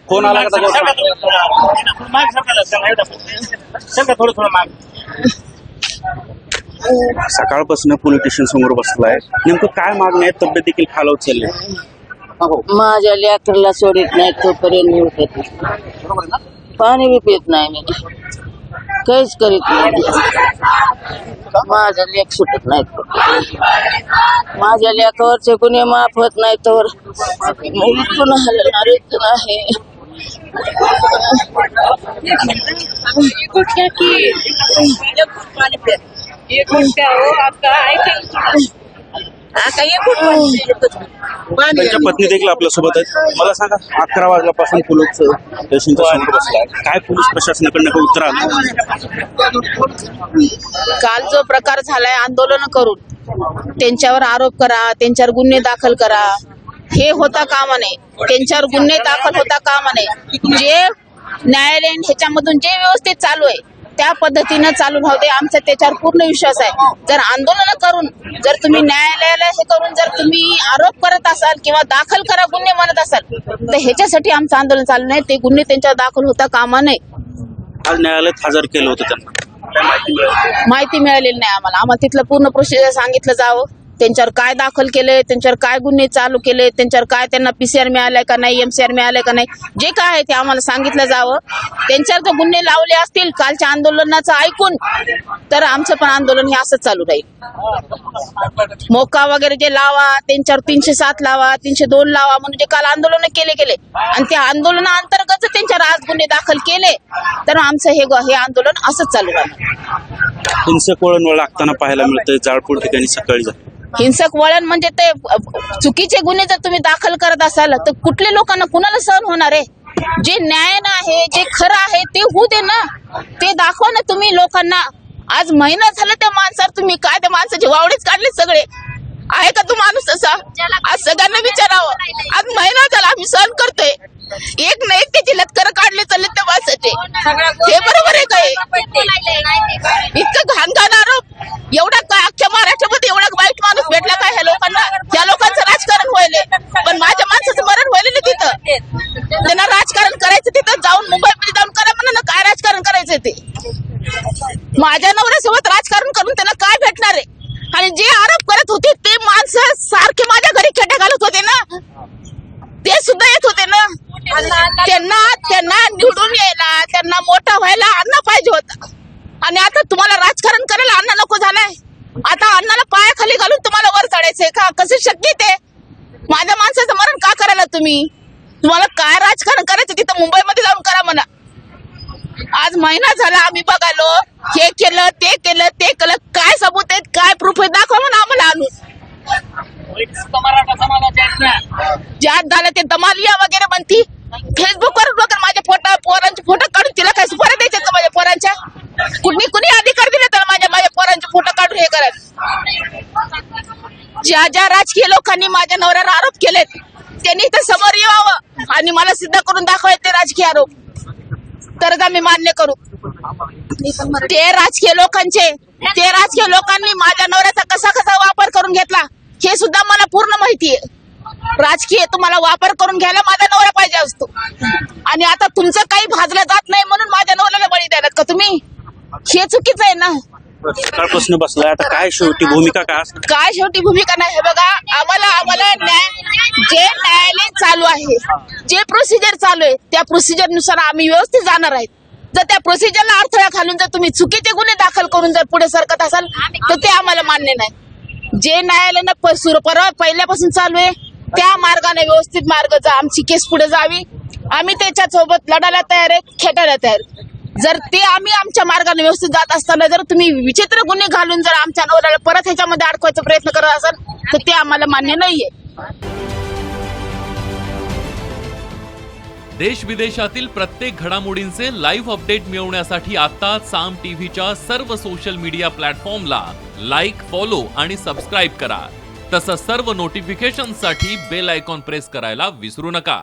Phone आला का सकाळपासून पोलीस स्टेशन समोर बसलाय, नेमकं काय मागणी आहे? तब्येत देखील खालावत चालली. माझ्या लेकरला सोडित नाही तोपर्यंत मी उठत नाही, पाणी बी पित नाही, मी काहीच करीत नाही. माझा लेक सुटत नाही, माझ्या लेकावरचे कुणी माफ होत नाही तर मी इथून हलणार इथून आहे. त्यांच्या पत्नी देखील आपल्या सोबत आहेत. मला सांगा, 11 वाजल्यापासून पोलीस स्टेशनच्या समोर बसलाय, काय पोलीस प्रशासनाकडनं काही उत्तर आलं? काल जो प्रकार झालाय आंदोलन करून त्यांच्यावर आरोप करा, त्यांच्यावर गुन्हे दाखल करा, हे होता कामा नये. त्यांच्यावर गुन्हे दाखल होता कामा नये. जे न्यायालयीन ह्याच्यामधून जे व्यवस्थित चालू आहे त्या पद्धतीनं चालू राहू दे, आमचा त्याच्यावर पूर्ण विश्वास आहे. जर आंदोलन करून जर तुम्ही न्यायालयाला हे करून जर तुम्ही आरोप करत असाल किंवा दाखल करा गुन्हे म्हणत असाल तर ह्याच्यासाठी आमचं आंदोलन चालू नाही. ते गुन्हे त्यांच्यावर दाखल होता कामा नये. आज न्यायालयात हजर केलं होतं त्यांना, माहिती मिळालेली नाही आम्हाला. आम्हाला तिथलं पूर्ण प्रोसिजर सांगितलं जावं, त्यांच्यावर काय दाखल केलंय, त्यांच्यावर काय गुन्हे चालू केले, त्यांच्यावर काय त्यांना PCR मिळालाय का नाही, MCR मिळालाय का नाही, जे काय आहे ते आम्हाला सांगितलं जावं. त्यांच्यावर जर गुन्हे लावले असतील कालच्या आंदोलनाचं ऐकून तर आमचं पण आंदोलन हे असंच चालू राहील. मोका वगैरे जे लावा, त्यांच्यावर 307 लावा, 302 लावा म्हणून जे काल आंदोलन केले आणि त्या आंदोलनाअंतर्गत त्यांच्यावर आज गुन्हे दाखल केले तर आमचं हे आंदोलन असंच चालू राहणार. हिंसक वळण लागताना पाहायला मिळतंय जाळपूर ठिकाणी सकाळी. हिंसक वळण म्हणजे ते चुकीचे गुन्हे जर तुम्ही दाखल करत असाल तर कुठल्या लोकांना कुणाला सहन होणार आहे? जे न्याय आहे, जे खरं आहे ते होऊ दे ना, ते दाखवा ना तुम्ही लोकांना. आज महिना झाला त्या माणसावर तुम्ही काय त्या माणसाचे वावडेच काढले सगळे. आहे का तू माणूस तसा? आज सगळ्यांना विचारावं. आज महिना झाला आम्ही सहन करतोय, एक ना एक त्याची लटकर काढले चालले त्या माणसाचे. हे बरोबर आहे काय? इतकं घाण आरोप, एवढा काय अख्ख्या महाराष्ट्रामध्ये एवढा वाईट माणूस भेटला काय ह्या लोकांना? त्या लोकांचं राजकारण व्हायले, पण माझ्या माणसाचं मरण व्हायले ना तिथं. त्यांना राजकारण करायचं तिथं जाऊन मुंबईमध्ये जाऊन करा म्हणा ना, काय राजकारण करायचं ते. माझ्या नवऱ्यासोबत राजकारण करून त्यांना काय भेटणार आहे? आणि जे आरोप करत होते ते माणसं सारखे माझ्या घरी खेट्या घालत होते ना, ते सुद्धा येत होते ना. त्यांना निवडून यायला, त्यांना मोठा व्हायला अन्न पाहिजे होता. आणि आता तुम्हाला राजकारण करायला अन्न नको झालाय. आता अन्नाला पायाखाली घालून तुम्हाला वर चढायचंय का? कसं शक्य ते? माझ्या माणसाचं मरण का करायला तुम्ही? तुम्हाला काय राजकारण करायचं तिथं मुंबईमध्ये जाऊन करा म्हणा. आज महिना झाला आम्ही बघालो, हे केलं ते केलं ते केलं, काय सबूत आहेत, काय प्रूफ आहे दाखवा म्हणा आम्हाला आणून. ज्यात झालं ते दमालिया वगैरे म्हणती फेसबुकवर वगैरे माझ्या पोरांचे फोटो काढून तिला काय सुपाऱ्या द्यायच्या का माझ्या पोरांच्या? कुणी अधिकार दिले तर माझ्या पोरांचे फोटो काढून हे करायचं? ज्या राजकीय लोकांनी माझ्या नवऱ्यावर आरोप केलेत त्यांनी इथं समोर यावं आणि मला सिद्ध करून दाखवायचे ते राजकीय आरोप, तरच आम्ही मान्य करू. ते राजकीय लोकांनी माझ्या नवऱ्याचा कसा वापर करून घेतला हे सुद्धा मला पूर्ण माहिती आहे. राजकीय तुम्हाला वापर करून घ्यायला माझा नवरा पाहिजे असतो आणि आता तुमचं काही भाजलं जात नाही म्हणून माझ्या नवऱ्याला बळी द्यायलात का तुम्ही? हे चुकीचं आहे ना. सकाळपासून बसलाय, आता काय शेवटी भूमिका काय असणार? काय शेवटी भूमिका नाही हे बघा. आम्हाला जे न्यायालय चालू आहे, जे प्रोसिजर चालू आहे त्या प्रोसिजर नुसार आम्ही व्यवस्थित जाणार आहेत. जर त्या प्रोसिजरला अडथळा घालून जर तुम्ही चुकीचे गुन्हे दाखल करून जर पुढे सरकत असाल तर ते आम्हाला मान्य नाही. जे न्यायालयानं पहिल्यापासून चालू आहे त्या मार्गाने व्यवस्थित मार्ग आमची केस पुढे जावी. आम्ही त्याच्या सोबत लढायला तयार आहे, खेटायला तयार. जर ते आम्ही आमच्या मार्गाने व्यवस्थित जात असताना जर तुम्ही विचित्र गुन्हे घालून जर आमच्या नवऱ्याला परत ह्याच्यामध्ये अडकवायचा प्रयत्न करत असाल तर ते आम्हाला मान्य नाहीये. देश विदेशातील प्रत्येक घडामोडींचे लाईव्ह अपडेट मिळवण्यासाठी आता साम टीव्हीच्या सर्व सोशल मीडिया प्लॅटफॉर्मला लाईक, फॉलो आणि सबस्क्राईब करा. तसंच सर्व नोटिफिकेशनसाठी बेल आयकॉन प्रेस करायला विसरू नका.